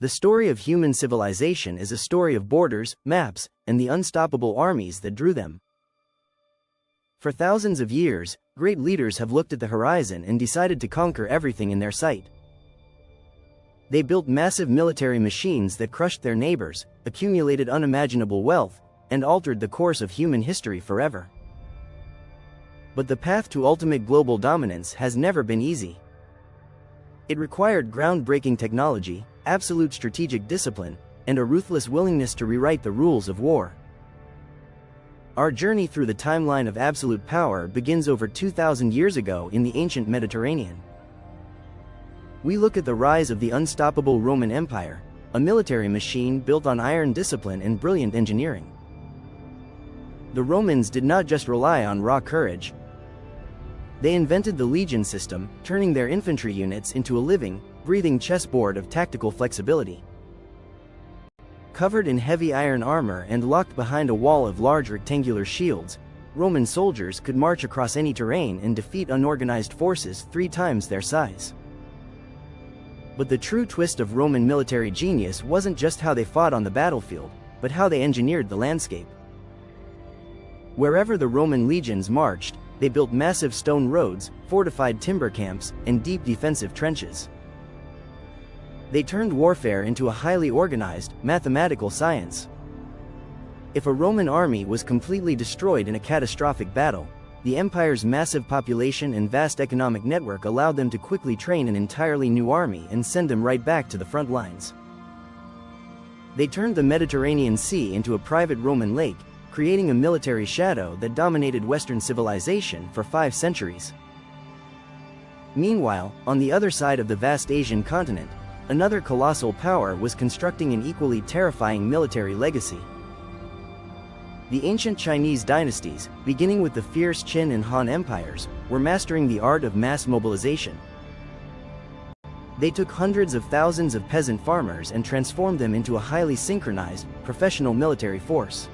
The story of human civilization is a story of borders, maps, and the unstoppable armies that drew them. For thousands of years, great leaders have looked at the horizon and decided to conquer everything in their sight. They built massive military machines that crushed their neighbors, accumulated unimaginable wealth, and altered the course of human history forever. But the path to ultimate global dominance has never been easy. It required groundbreaking technology, absolute strategic discipline, and a ruthless willingness to rewrite the rules of war. Our journey through the timeline of absolute power begins over 2,000 years ago in the ancient Mediterranean. We look at the rise of the unstoppable Roman Empire, a military machine built on iron discipline and brilliant engineering. The Romans did not just rely on raw courage. They invented the legion system, turning their infantry units into a living, breathing chessboard of tactical flexibility. Covered in heavy iron armor and locked behind a wall of large rectangular shields, Roman soldiers could march across any terrain and defeat unorganized forces 3 times their size. But the true twist of Roman military genius wasn't just how they fought on the battlefield, but how they engineered the landscape. Wherever the Roman legions marched, they built massive stone roads, fortified timber camps, and deep defensive trenches. They turned warfare into a highly organized, mathematical science. If a Roman army was completely destroyed in a catastrophic battle, the empire's massive population and vast economic network allowed them to quickly train an entirely new army and send them right back to the front lines. They turned the Mediterranean Sea into a private Roman lake, creating a military shadow that dominated Western civilization for 5 centuries. Meanwhile, on the other side of the vast Asian continent, another colossal power was constructing an equally terrifying military legacy. The ancient Chinese dynasties, beginning with the fierce Qin and Han empires, were mastering the art of mass mobilization. They took hundreds of thousands of peasant farmers and transformed them into a highly synchronized, professional military force.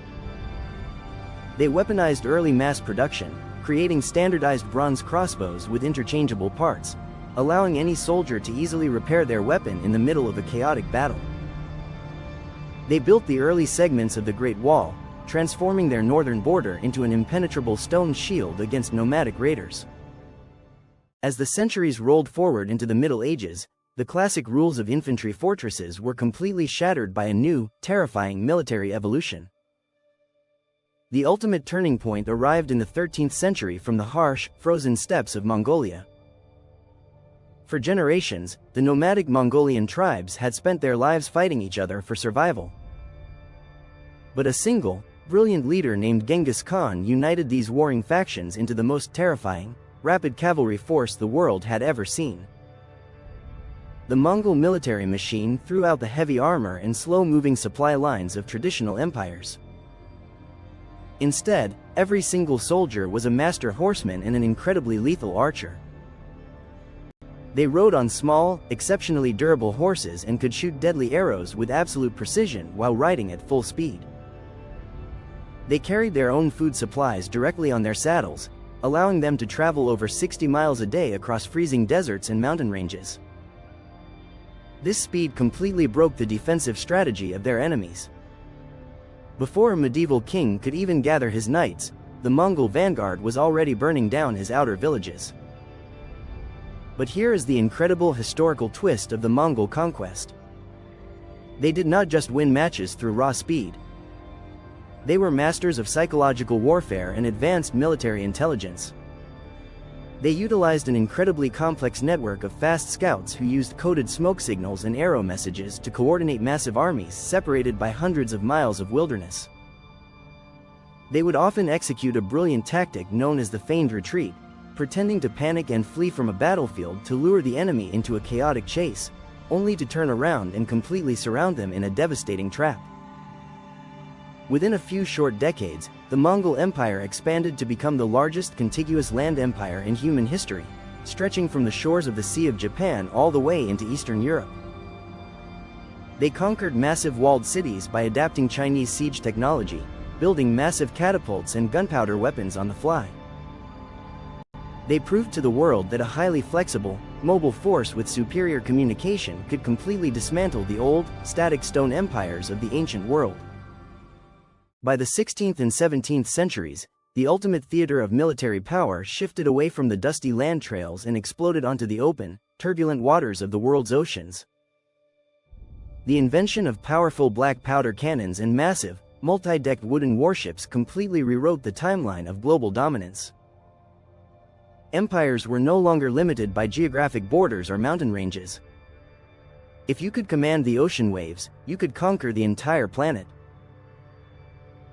They weaponized early mass production, creating standardized bronze crossbows with interchangeable parts, allowing any soldier to easily repair their weapon in the middle of a chaotic battle. They built the early segments of the Great Wall, transforming their northern border into an impenetrable stone shield against nomadic raiders. As the centuries rolled forward into the Middle Ages, the classic rules of infantry fortresses were completely shattered by a new, terrifying military evolution. The ultimate turning point arrived in the 13th century from the harsh, frozen steppes of Mongolia. For generations, the nomadic Mongolian tribes had spent their lives fighting each other for survival. But a single, brilliant leader named Genghis Khan united these warring factions into the most terrifying, rapid cavalry force the world had ever seen. The Mongol military machine threw out the heavy armor and slow-moving supply lines of traditional empires. Instead, every single soldier was a master horseman and an incredibly lethal archer. They rode on small, exceptionally durable horses and could shoot deadly arrows with absolute precision while riding at full speed. They carried their own food supplies directly on their saddles, allowing them to travel over 60 miles a day across freezing deserts and mountain ranges. This speed completely broke the defensive strategy of their enemies. Before a medieval king could even gather his knights, the Mongol vanguard was already burning down his outer villages. But here is the incredible historical twist of the Mongol conquest. They did not just win matches through raw speed. They were masters of psychological warfare and advanced military intelligence. They utilized an incredibly complex network of fast scouts who used coded smoke signals and arrow messages to coordinate massive armies separated by hundreds of miles of wilderness. They would often execute a brilliant tactic known as the feigned retreat, pretending to panic and flee from a battlefield to lure the enemy into a chaotic chase, only to turn around and completely surround them in a devastating trap. Within a few short decades, the Mongol Empire expanded to become the largest contiguous land empire in human history, stretching from the shores of the Sea of Japan all the way into Eastern Europe. They conquered massive walled cities by adapting Chinese siege technology, building massive catapults and gunpowder weapons on the fly. They proved to the world that a highly flexible, mobile force with superior communication could completely dismantle the old, static stone empires of the ancient world. By the 16th and 17th centuries, the ultimate theater of military power shifted away from the dusty land trails and exploded onto the open, turbulent waters of the world's oceans. The invention of powerful black powder cannons and massive, multi-decked wooden warships completely rewrote the timeline of global dominance. Empires were no longer limited by geographic borders or mountain ranges. If you could command the ocean waves, you could conquer the entire planet.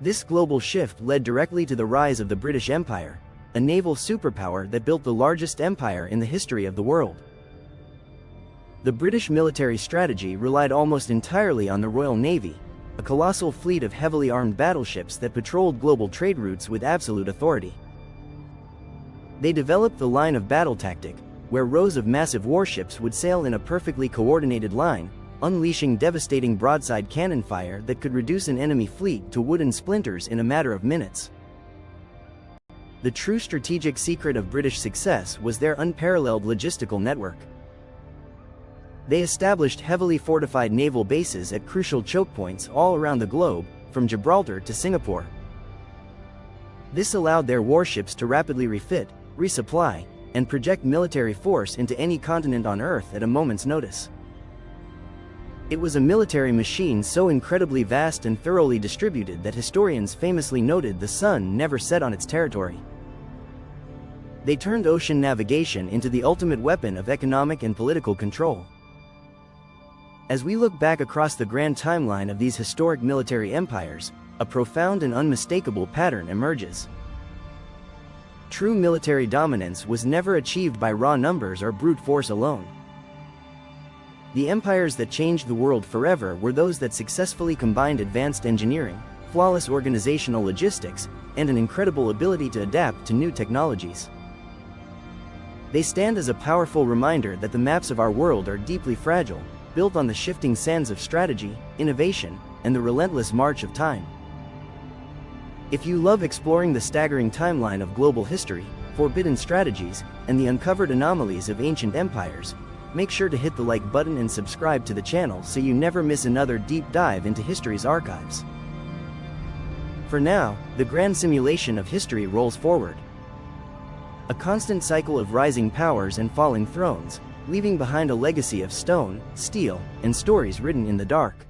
This global shift led directly to the rise of the British Empire, a naval superpower that built the largest empire in the history of the world. The British military strategy relied almost entirely on the Royal Navy, a colossal fleet of heavily armed battleships that patrolled global trade routes with absolute authority. They developed the line of battle tactic, where rows of massive warships would sail in a perfectly coordinated line, unleashing devastating broadside cannon fire that could reduce an enemy fleet to wooden splinters in a matter of minutes. The true strategic secret of British success was their unparalleled logistical network. They established heavily fortified naval bases at crucial choke points all around the globe, from Gibraltar to Singapore. This allowed their warships to rapidly refit, resupply, and project military force into any continent on Earth at a moment's notice. It was a military machine so incredibly vast and thoroughly distributed that historians famously noted the sun never set on its territory. They turned ocean navigation into the ultimate weapon of economic and political control. As we look back across the grand timeline of these historic military empires, a profound and unmistakable pattern emerges. True military dominance was never achieved by raw numbers or brute force alone. The empires that changed the world forever were those that successfully combined advanced engineering, flawless organizational logistics, and an incredible ability to adapt to new technologies. They stand as a powerful reminder that the maps of our world are deeply fragile, built on the shifting sands of strategy, innovation, and the relentless march of time. If you love exploring the staggering timeline of global history, forbidden strategies, and the uncovered anomalies of ancient empires, make sure to hit the like button and subscribe to the channel so you never miss another deep dive into history's archives. For now, the grand simulation of history rolls forward. A constant cycle of rising powers and falling thrones, leaving behind a legacy of stone, steel, and stories written in the dark.